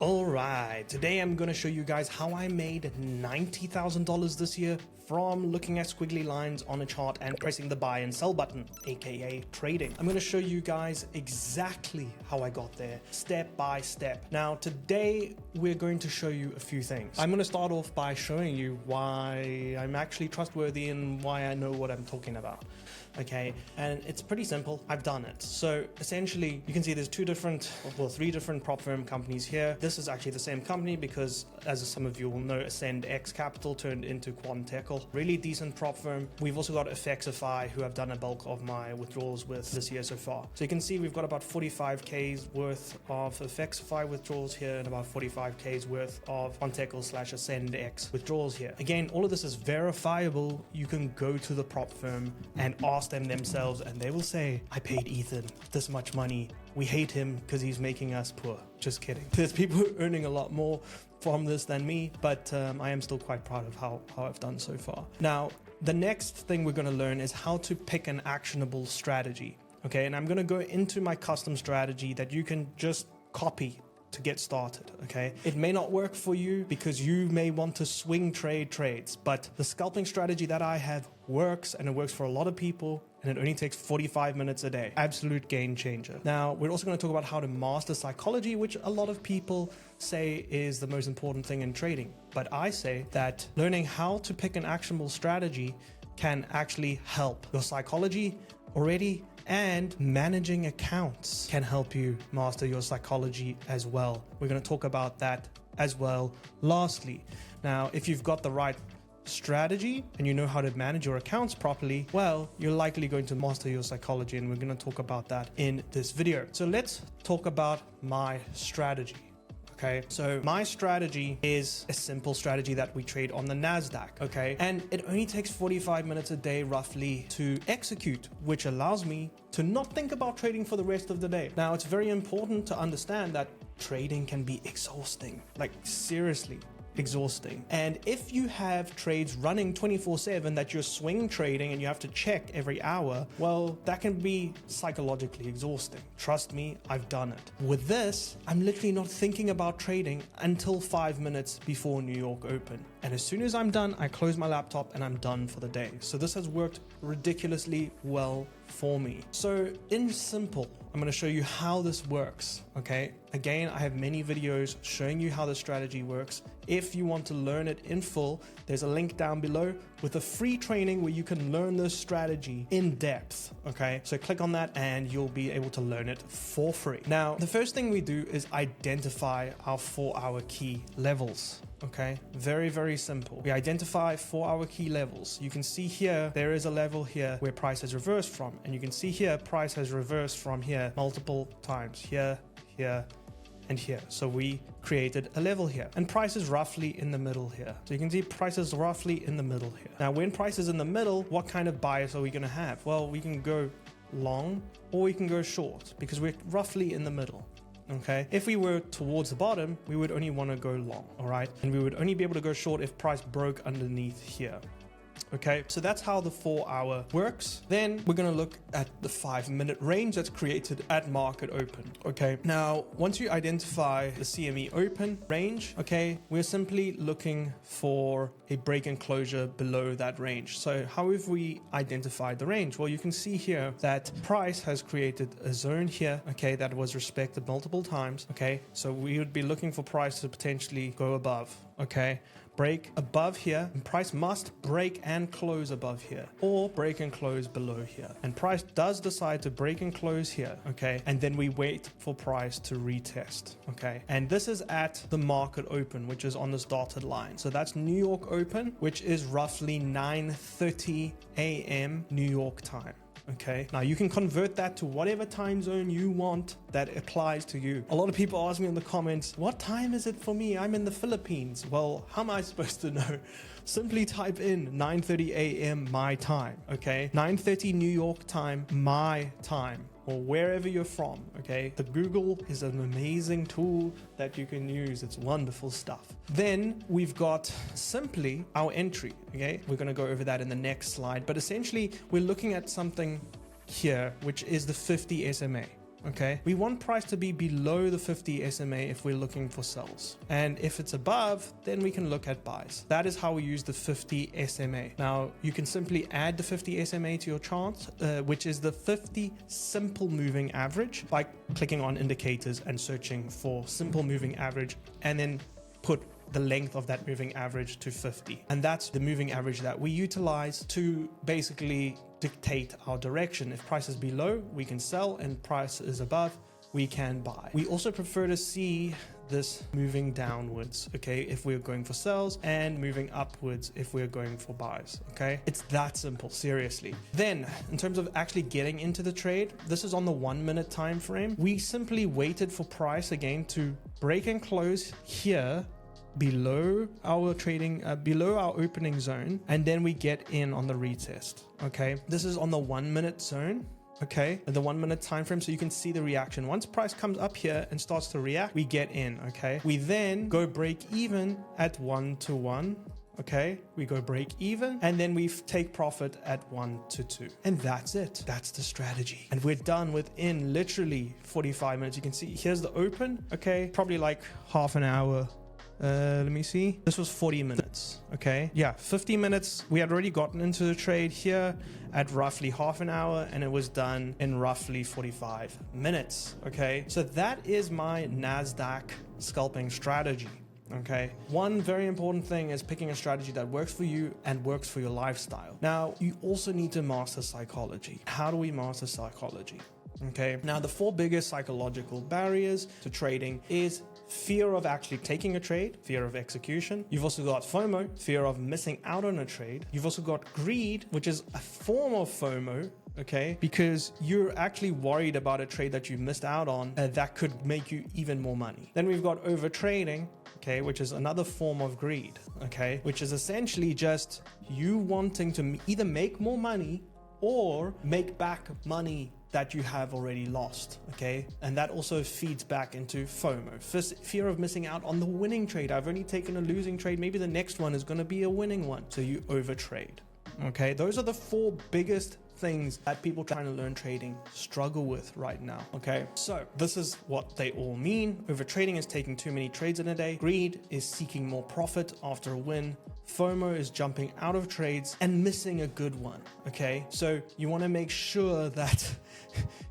Alright, today I'm going to show you guys how I made $90,000 this year from looking at squiggly lines on a chart and pressing the buy and sell button, aka trading. I'm going to show you guys exactly how I got there, step by step. Now today we're going to show you a few things. I'm going to start off by showing you why I'm actually trustworthy and why I know what I'm talking about. Okay, and it's pretty simple. I've done it. So essentially you can see there's three different prop firm companies here. This is actually the same company because, as some of you will know, Ascend X Capital turned into Quantecal. Really decent prop firm. We've also got Effexify, who have done a bulk of my withdrawals with this year so far. So you can see we've got about 45K's worth of Effexify withdrawals here and about 45K's worth of Quantecal / Ascend X withdrawals here. Again, all of this is verifiable. You can go to the prop firm and ask them themselves and they will say, I paid Ethan this much money. We hate him because he's making us poor. Just kidding. There's people earning a lot more from this than me, but I am still quite proud of how I've done so far. Now, the next thing we're going to learn is how to pick an actionable strategy. Okay, and I'm going to go into my custom strategy that you can just copy to get started. Okay, it may not work for you because you may want to swing trade trades, but the scalping strategy that I have works, and it works for a lot of people, and it only takes 45 minutes a day. Absolute game changer. Now we're also going to talk about how to master psychology, which a lot of people say is the most important thing in trading, but I say that learning how to pick an actionable strategy can actually help your psychology already, and managing accounts can help you master your psychology as well. We're going to talk about that as well. Lastly, now if you've got the right strategy and you know how to manage your accounts properly, well, you're likely going to master your psychology, and we're going to talk about that in this video. So let's talk about my strategy. Okay, so my strategy is a simple strategy that we trade on the Nasdaq. Okay, and it only takes 45 minutes a day roughly to execute, which allows me to not think about trading for the rest of the day. Now, it's very important to understand that trading can be exhausting, like seriously exhausting. And if you have trades running 24/7 that you're swing trading and you have to check every hour, well, that can be psychologically exhausting. Trust me, I've done it. With this, I'm literally not thinking about trading until 5 minutes before New York Open. And as soon as I'm done, I close my laptop and I'm done for the day. So this has worked ridiculously well for me. So in simple, I'm going to show you how this works. Okay, again, I have many videos showing you how the strategy works. If you want to learn it in full, there's a link down below with a free training where you can learn this strategy in depth. Okay, so click on that and you'll be able to learn it for free. Now, the first thing we do is identify our 4-hour key levels. Okay, very simple. We identify 4-hour key levels. You can see here there is a level here where price has reversed from, and you can see here price has reversed from here multiple times, here and here. So we created a level here, and price is roughly in the middle here. So you can see price is roughly in the middle here. Now when price is in the middle, what kind of bias are we going to have? Well, we can go long or we can go short because we're roughly in the middle. Okay, if we were towards the bottom, we would only want to go long, all right? And we would only be able to go short if price broke underneath here. Okay, so that's how the 4-hour works. Then we're going to look at the 5-minute range that's created at market open. Okay, now once you identify the CME open range, okay, we're simply looking for a break and closure below that range. So how have we identified the range? Well, you can see here that price has created a zone here, okay, that was respected multiple times. Okay, so we would be looking for price to potentially go above. Okay, break above here, and price must break and close above here, or break and close below here. And price does decide to break and close here, okay? And then we wait for price to retest, okay? And this is at the market open, which is on this dotted line. So that's New York Open, which is roughly 9:30 a.m. New York time. Okay, now you can convert that to whatever time zone you want that applies to you. A lot of people ask me in the comments, what time is it for me? I'm in the Philippines. Well, how am I supposed to know? Simply type in 9:30 a.m. my time, okay? 9:30 New York time, my time, or wherever you're from, okay? The Google is an amazing tool that you can use. It's wonderful stuff. Then we've got simply our entry, okay? We're gonna go over that in the next slide, but essentially we're looking at something here, which is the 50 SMA. Okay, we want price to be below the 50 SMA if we're looking for sells, and if it's above, then we can look at buys. That is how we use the 50 SMA. Now you can simply add the 50 SMA to your chart, which is the 50 simple moving average, by clicking on indicators and searching for simple moving average, and then put the length of that moving average to 50. And that's the moving average that we utilize to basically dictate our direction. If price is below, we can sell, and price is above, we can buy. We also prefer to see this moving downwards, okay, if we're going for sells, and moving upwards if we're going for buys. Okay, it's that simple, seriously. Then in terms of actually getting into the trade, this is on the 1 minute time frame. We simply waited for price again to break and close here below our below our opening zone, and then we get in on the retest. Okay, this is on the 1 minute zone. Okay, the 1 minute time frame, so you can see the reaction. Once price comes up here and starts to react, we get in. Okay, we then go break even at 1 to 1. Okay, we go break even, and then we take profit at 1 to 2, and that's it. That's the strategy, and we're done within literally 45 minutes. You can see here's the open. Okay, probably like half an hour. Let me see. This was 40 minutes. Okay. Yeah. 50 minutes. We had already gotten into the trade here at roughly half an hour, and it was done in roughly 45 minutes. Okay. So that is my Nasdaq scalping strategy. Okay. One very important thing is picking a strategy that works for you and works for your lifestyle. Now, you also need to master psychology. How do we master psychology? Okay. Now, the 4 biggest psychological barriers to trading is fear of actually taking a trade, fear of execution. You've also got FOMO, fear of missing out on a trade. You've also got greed, which is a form of FOMO, okay? Because you're actually worried about a trade that you missed out on that could make you even more money. Then we've got overtrading, okay, which is another form of greed, okay? Which is essentially just you wanting to either make more money or make back money that you have already lost, okay? And that also feeds back into FOMO, fear of missing out on the winning trade. I've only taken a losing trade, maybe the next one is going to be a winning one, so you overtrade. Okay, those are the 4 biggest things that people trying to learn trading struggle with right now. Okay, so this is what they all mean. Overtrading is taking too many trades in a day. Greed is seeking more profit after a win. FOMO is jumping out of trades and missing a good one. Okay, so you want to make sure that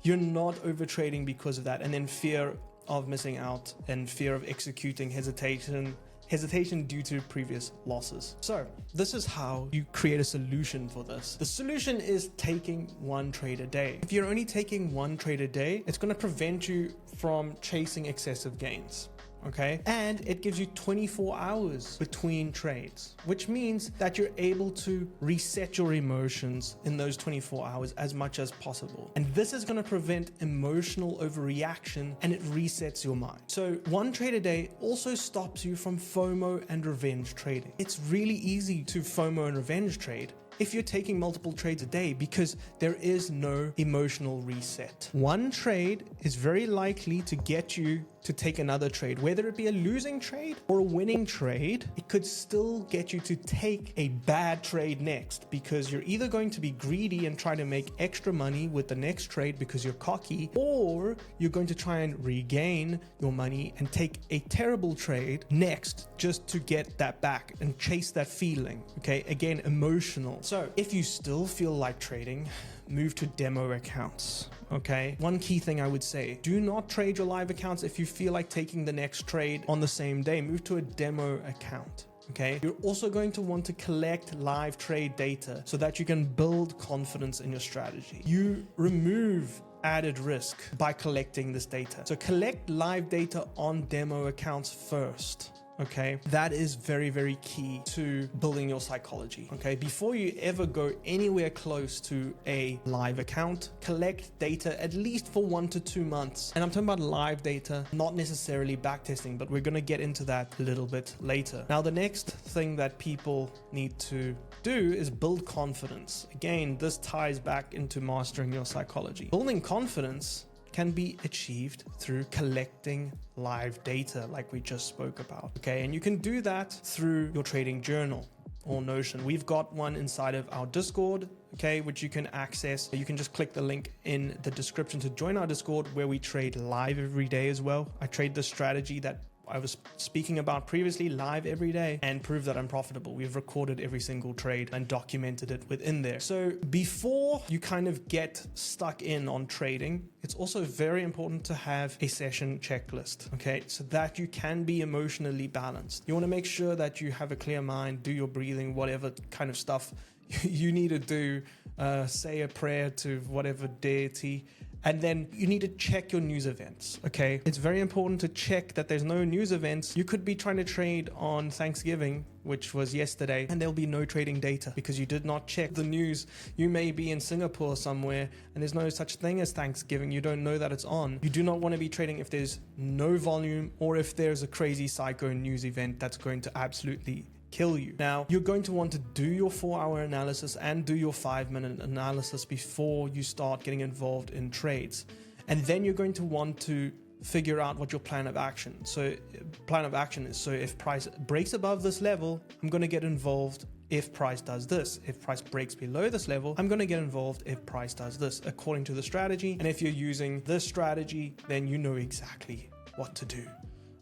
you're not overtrading because of that. And then fear of missing out and fear of executing, hesitation due to previous losses. So this is how you create a solution for this. The solution is taking 1 trade a day. If you're only taking 1 trade a day, it's going to prevent you from chasing excessive gains. Okay, and it gives you 24 hours between trades, which means that you're able to reset your emotions in those 24 hours as much as possible. And this is going to prevent emotional overreaction, and it resets your mind. So 1 trade a day also stops you from FOMO and revenge trading. It's really easy to FOMO and revenge trade if you're taking multiple trades a day, because there is no emotional reset. 1 trade is very likely to get you to take another trade, whether it be a losing trade or a winning trade. It could still get you to take a bad trade next, because you're either going to be greedy and try to make extra money with the next trade because you're cocky, or you're going to try and regain your money and take a terrible trade next just to get that back and chase that feeling. Okay, again, emotional. So if you still feel like trading, move to demo accounts. Okay, one key thing I would say, do not trade your live accounts if you feel like taking the next trade on the same day. Move to a demo account. Okay, you're also going to want to collect live trade data so that you can build confidence in your strategy. You remove added risk by collecting this data. So collect live data on demo accounts first. Okay, that is very, very key to building your psychology. Okay, before you ever go anywhere close to a live account, collect data at least for 1 to 2 months. And I'm talking about live data, not necessarily backtesting, but we're going to get into that a little bit later. Now, the next thing that people need to do is build confidence. Again, this ties back into mastering your psychology. Building confidence can be achieved through collecting live data like we just spoke about. Okay, and you can do that through your trading journal. or Notion. We've got one inside of our Discord, okay, which you can access. You can just click the link in the description to join our Discord, where we trade live every day as well. I trade the strategy that I was speaking about previously live every day and prove that I'm profitable. We've recorded every single trade and documented it within there. So before you kind of get stuck in on trading, it's also very important to have a session checklist, okay, so that you can be emotionally balanced. You want to make sure that you have a clear mind, do your breathing, whatever kind of stuff you need to do, say a prayer to whatever deity. And then you need to check your news events, okay? It's very important to check that there's no news events. You could be trying to trade on Thanksgiving, which was yesterday, and there'll be no trading data because you did not check the news. You may be in Singapore somewhere and there's no such thing as Thanksgiving. You don't know that it's on. You do not want to be trading if there's no volume or if there's a crazy psycho news event that's going to absolutely kill you. Now, you're going to want to do your 4-hour analysis and do your 5-minute analysis before you start getting involved in trades. And then you're going to want to figure out what your plan of action. So plan of action is, so if price breaks above this level, I'm going to get involved if price does this. If price breaks below this level, I'm going to get involved if price does this, according to the strategy. And if you're using this strategy, then you know exactly what to do.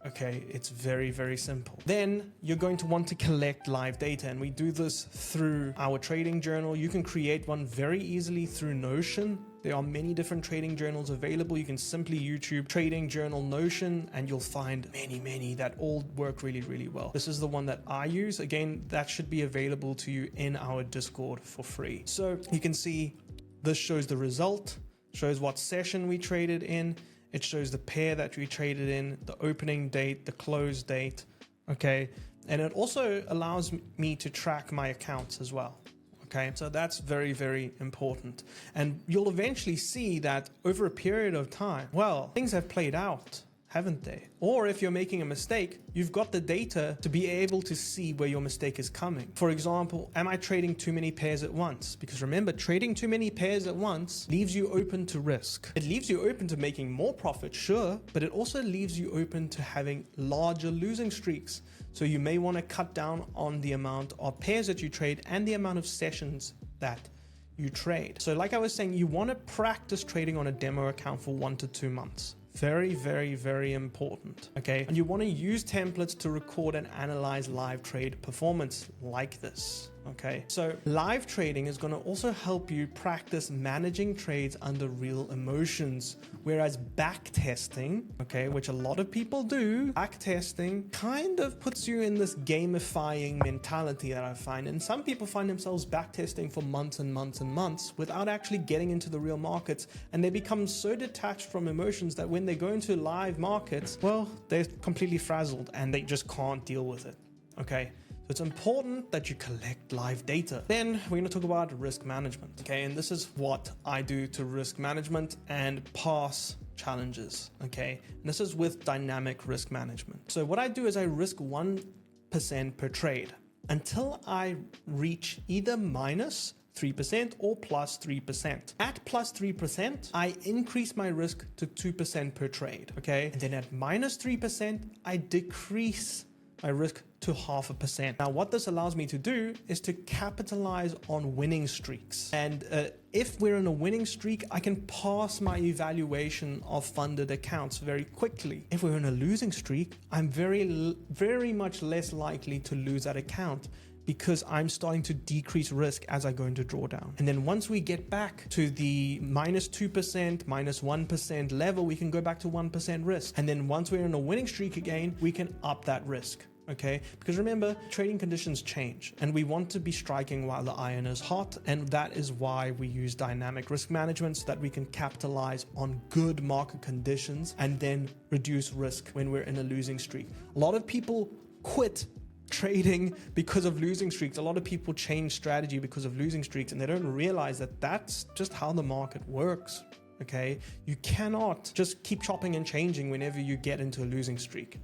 Okay, it's very, very simple. Then you're going to want to collect live data, and we do this through our trading journal. You can create one very easily through Notion. There are many different trading journals available. You can simply YouTube trading journal Notion and you'll find many that all work really, really well. This is the one that I use. Again, that should be available to you in our Discord for free. So you can see this shows the result, shows what session we traded in. It shows the pair that we traded in, the opening date, the close date, okay? And it also allows me to track my accounts as well, okay? So that's very, very important. And you'll eventually see that over a period of time, well, things have played out, haven't they? Or if you're making a mistake, you've got the data to be able to see where your mistake is coming. For example, am I trading too many pairs at once? Because remember, trading too many pairs at once leaves you open to risk. It leaves you open to making more profit, sure, but it also leaves you open to having larger losing streaks. So you may want to cut down on the amount of pairs that you trade and the amount of sessions that you trade. So like I was saying, you want to practice trading on a demo account for 1 to 2 months. Very, very, very important, okay? And you want to use templates to record and analyze live trade performance like this, okay? So live trading is going to also help you practice managing trades under real emotions, whereas back testing, okay, which a lot of people do, back testing kind of puts you in this gamifying mentality that I find. And some people find themselves back testing for months and months and months without actually getting into the real markets. And they become so detached from emotions that when they go into live markets, well, they're completely frazzled and they just can't deal with it, okay? So it's important that you collect live data. Then we're going to talk about risk management, okay? And this is what I do to risk management and pass challenges, okay? And this is with dynamic risk management. So what I do is I risk 1% per trade until I reach either minus 3% or plus 3%. At plus 3%, I increase my risk to 2% per trade, okay? And then at minus 3%, I decrease my risk to 0.5%. Now, what this allows me to do is to capitalize on winning streaks. And if we're in a winning streak, I can pass my evaluation of funded accounts very quickly. If we're in a losing streak, I'm very much less likely to lose that account because I'm starting to decrease risk as I go into drawdown. And then once we get back to the minus 2%, minus 1% level, we can go back to 1% risk. And then once we're in a winning streak again, we can up that risk. Okay, because remember, trading conditions change and we want to be striking while the iron is hot. And that is why we use dynamic risk management, so that we can capitalize on good market conditions and then reduce risk when we're in a losing streak. A lot of people quit trading because of losing streaks. A lot of people change strategy because of losing streaks, and they don't realize that that's just how the market works. Okay, you cannot just keep chopping and changing whenever you get into a losing streak.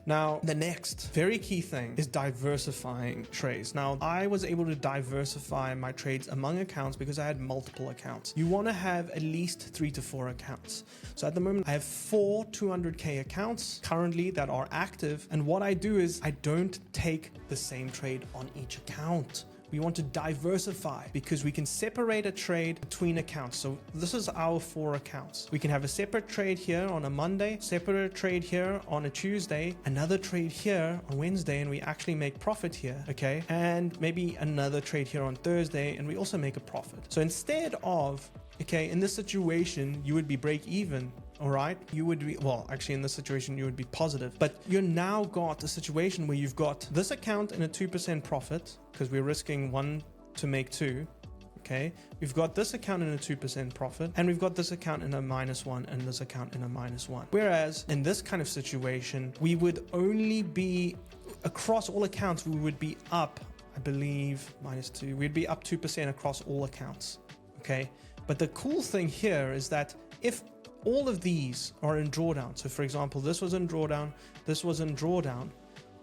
Now, the next very key thing is diversifying trades. Now, I was able to diversify my trades among accounts because I had multiple accounts. You want to have at least 3 to 4 accounts. So at the moment, I have 4 200K accounts currently that are active. And what I do is I don't take the same trade on each account. We want to diversify because we can separate a trade between accounts. So this is our 4 accounts. We can have a separate trade here on a Monday, separate trade here on a Tuesday, another trade here on Wednesday, and we actually make profit here, okay? And maybe another trade here on Thursday, and we also make a profit. So instead of, okay, in this situation, you would be break even. All right, you would be, well, actually in this situation, you would be positive, but you're now got a situation where you've got this account in a 2% profit because we're risking 1 to make 2. Okay, we've got this account in a 2% profit, and we've got this account in a -1 and this account in a -1. Whereas in this kind of situation, we would only be across all accounts, we would be up, I believe, -2, we'd be up 2% across all accounts. Okay, but the cool thing here is that if all of these are in drawdown, so for example, this was in drawdown, this was in drawdown,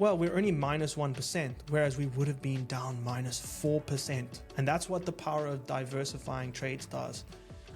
well, we're only -1%, whereas we would have been down -4%. And that's what the power of diversifying trades does.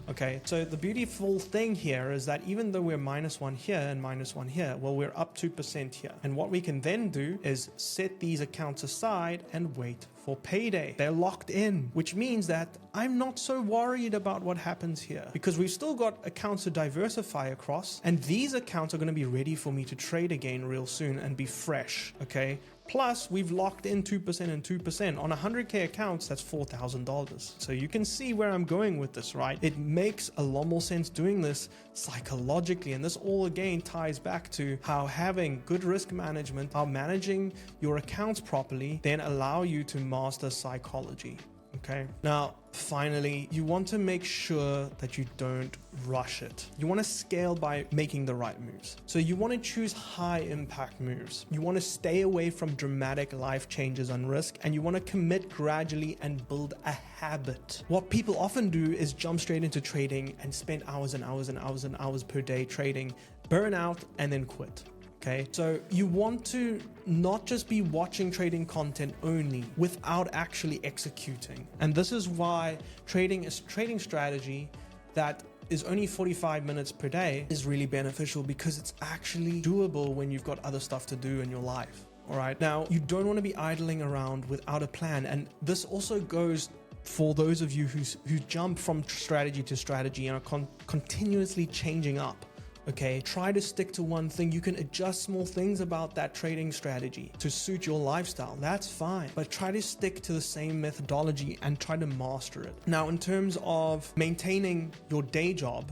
Okay, so the beautiful thing here is that even though we're -1 here and -1 here, well, we're up 2% here. And what we can then do is set these accounts aside and wait for payday. They're locked in, which means that I'm not so worried about what happens here because we've still got accounts to diversify across, and these accounts are going to be ready for me to trade again real soon and be fresh, okay? Plus, we've locked in 2% and 2%. On 100K accounts, that's $4,000. So you can see where I'm going with this, right? It makes a lot more sense doing this psychologically. And this all again ties back to how having good risk management, how managing your accounts properly, then allow you to master psychology. Okay. Now, finally, you want to make sure that you don't rush it. You want to scale by making the right moves. So you want to choose high impact moves. You want to stay away from dramatic life changes on risk, and you want to commit gradually and build a habit. What people often do is jump straight into trading and spend hours and hours and hours and hours per day trading, burn out, and then quit. Okay, so you want to not just be watching trading content only without actually executing. And this is why trading is trading strategy that is only 45 minutes per day is really beneficial, because it's actually doable when you've got other stuff to do in your life. All right. Now, you don't want to be idling around without a plan. And this also goes for those of you who jump from strategy to strategy and are continuously changing up. Okay, try to stick to one thing. You can adjust small things about that trading strategy to suit your lifestyle. That's fine, but try to stick to the same methodology and try to master it. Now, in terms of maintaining your day job,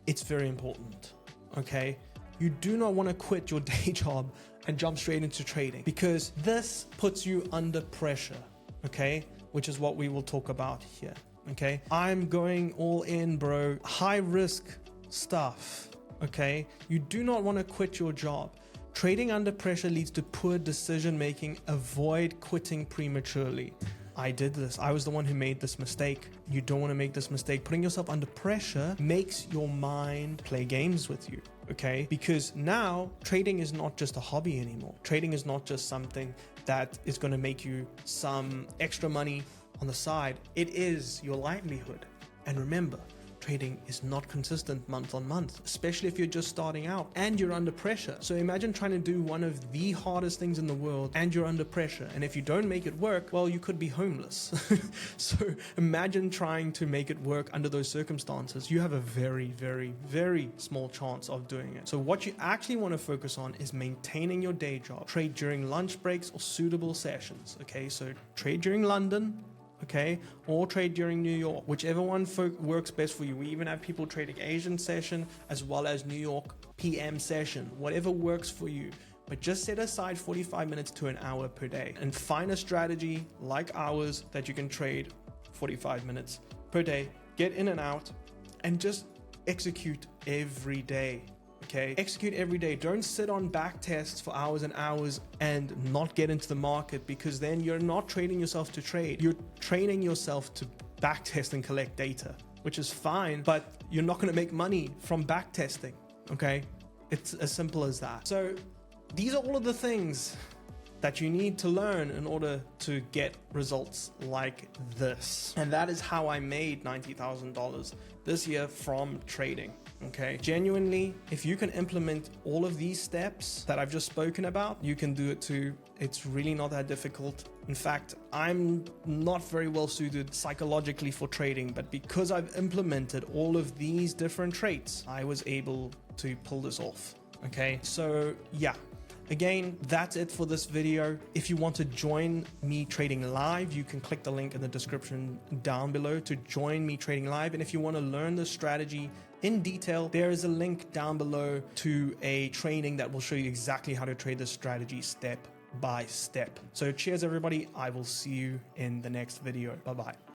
it's very important. Okay, you do not want to quit your day job and jump straight into trading, because this puts you under pressure. Okay, which is what we will talk about here. Okay, I'm going all in, bro. High risk stuff. Okay, you do not want to quit your job. Trading under pressure leads to poor decision making. Avoid quitting prematurely. I did this. I was the one who made this mistake. You don't want to make this mistake. Putting yourself under pressure makes your mind play games with you. Okay, because now trading is not just a hobby anymore. Trading is not just something that is going to make you some extra money on the side. It is your livelihood. And remember, trading is not consistent month on month, especially if you're just starting out and you're under pressure. So imagine trying to do one of the hardest things in the world and you're under pressure. And if you don't make it work, well, you could be homeless. So imagine trying to make it work under those circumstances. You have a very, very, very small chance of doing it. So what you actually want to focus on is maintaining your day job. Trade during lunch breaks or suitable sessions. Okay, so trade during London, okay, or trade during New York, whichever one works best for you. We even have people trading Asian session as well as New York PM session, whatever works for you. But just set aside 45 minutes to an hour per day and find a strategy like ours that you can trade 45 minutes per day, get in and out, and just execute every day. Okay, execute every day. Don't sit on back tests for hours and hours and not get into the market, because then you're not training yourself to trade. You're training yourself to back test and collect data, which is fine, but you're not going to make money from back testing. Okay, it's as simple as that. So these are all of the things that you need to learn in order to get results like this. And that is how I made $90,000 this year from trading. Okay, genuinely, if you can implement all of these steps that I've just spoken about, you can do it too. It's really not that difficult. In fact, I'm not very well suited psychologically for trading, but because I've implemented all of these different traits, I was able to pull this off. Okay, so yeah. Again, that's it for this video. If you want to join me trading live, you can click the link in the description down below to join me trading live. And if you want to learn the strategy in detail, there is a link down below to a training that will show you exactly how to trade this strategy step by step. So cheers everybody. I will see you in the next video. Bye-bye.